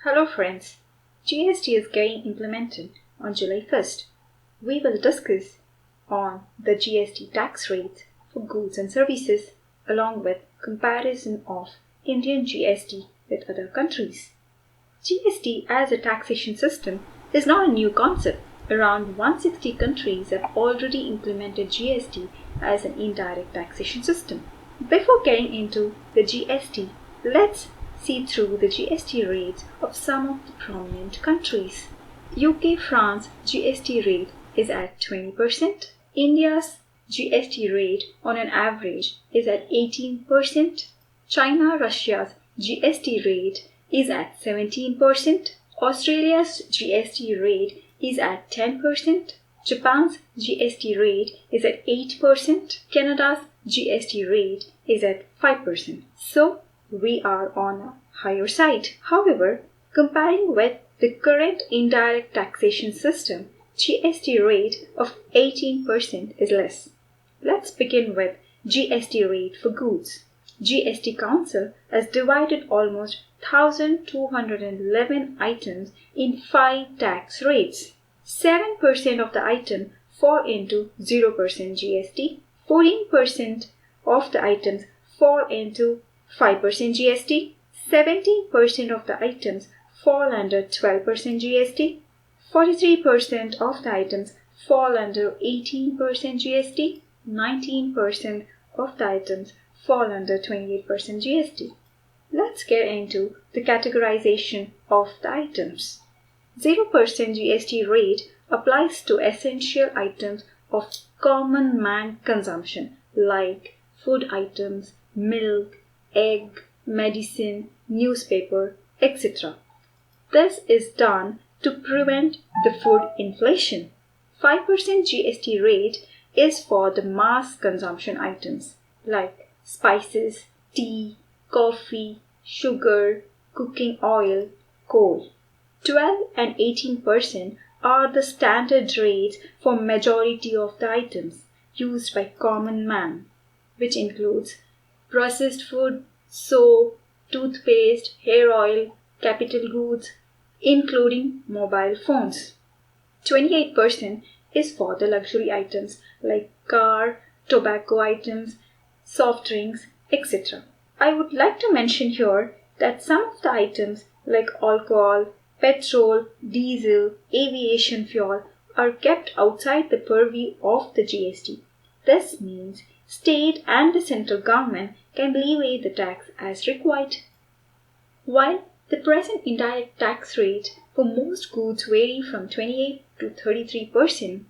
Hello friends, GST is getting implemented on July 1st. We will discuss on the GST tax rates for goods and services along with comparison of Indian GST with other countries. GST as a taxation system is not a new concept. Around 160 countries have already implemented GST as an indirect taxation system. Before getting into the GST, let's see through the GST rates of some of the prominent countries. UK-France GST rate is at 20%. India's GST rate on an average is at 18%. China-Russia's GST rate is at 17%. Australia's GST rate is at 10%. Japan's GST rate is at 8%. Canada's GST rate is at 5%. So, we are on a higher side. However, comparing with the current indirect taxation system, GST rate of 18% is less. Let's begin with GST rate for goods. GST Council has divided almost 1,211 items in 5 tax rates. 7% of the items fall into 0% GST, 14% of the items fall into 5% GST, 17% of the items fall under 12% GST, 43% of the items fall under 18% GST, 19% of the items fall under 28% GST. Let's get into the categorization of the items. 0% GST rate applies to essential items of common man consumption like food items, milk, egg, medicine, newspaper, etc. This is done to prevent the food inflation. 5% GST rate is for the mass consumption items like spices, tea, coffee, sugar, cooking oil, coal. 12 and 18% are the standard rates for majority of the items used by common man, which includes processed food, soap, toothpaste, hair oil, capital goods, including mobile phones. 28% is for the luxury items like car, tobacco items, soft drinks, etc. I would like to mention here that some of the items like alcohol, petrol, diesel, aviation fuel are kept outside the purview of the GST. This means state and the central government can levy the tax as required. While the present indirect tax rate for most goods vary from 28 to 33%,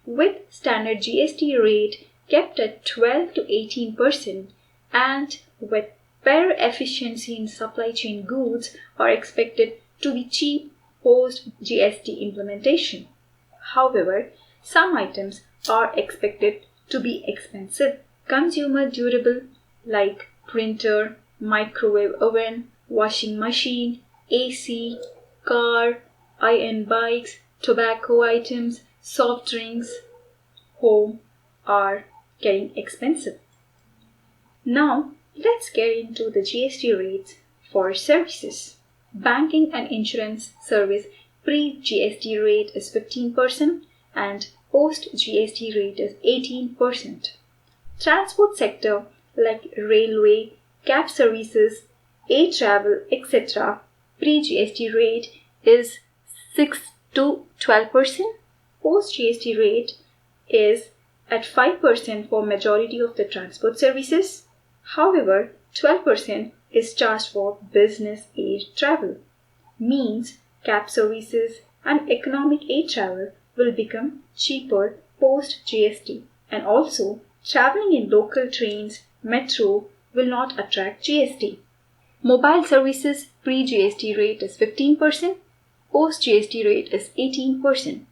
with standard GST rate kept at 12 to 18% and with better efficiency in supply chain goods are expected to be cheap post GST implementation. However, some items are expected to be expensive. Consumer durable like printer, microwave oven, washing machine, AC, car, iron bikes, tobacco items, soft drinks, home are getting expensive. Now, let's get into the GST rates for services. Banking and insurance service pre-GST rate is 15% and post-GST rate is 18%. Transport sector like railway, cab services, air travel, etc. pre-GST rate is 6 to 12%. Post-GST rate is at 5% for majority of the transport services. However, 12% is charged for business air travel. Means cab services and economic air travel will become cheaper post-GST, and also traveling in local trains, metro will not attract GST. Mobile services pre-GST rate is 15%, post-GST rate is 18%.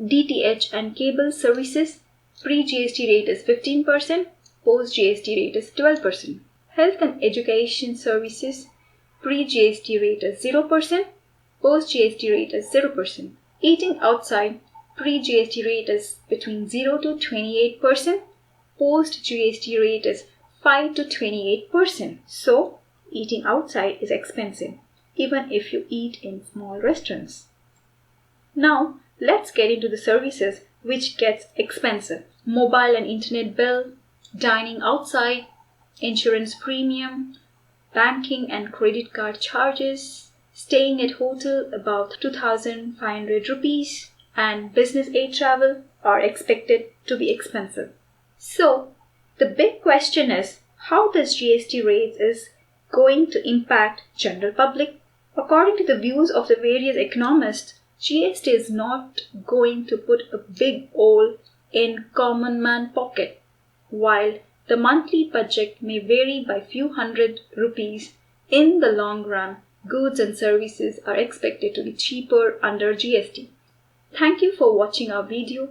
DTH and cable services pre-GST rate is 15%, post-GST rate is 12%. Health and education services pre-GST rate is 0%, post-GST rate is 0%. Eating outside pre-GST rate is between 0 to 28%, post-GST rate is 5 to 28%. So, eating outside is expensive. even if you eat in small restaurants. Now, let's get into the services which gets expensive. Mobile and internet bill, dining outside, insurance premium, banking and credit card charges, staying at hotel above 2,500 rupees, and business aid travel are expected to be expensive. So, the big question is, how does GST rates is going to impact general public? According to the views of the various economists, GST is not going to put a big hole in common man pocket. While the monthly budget may vary by few hundred rupees, in the long run, goods and services are expected to be cheaper under GST. Thank you for watching our video.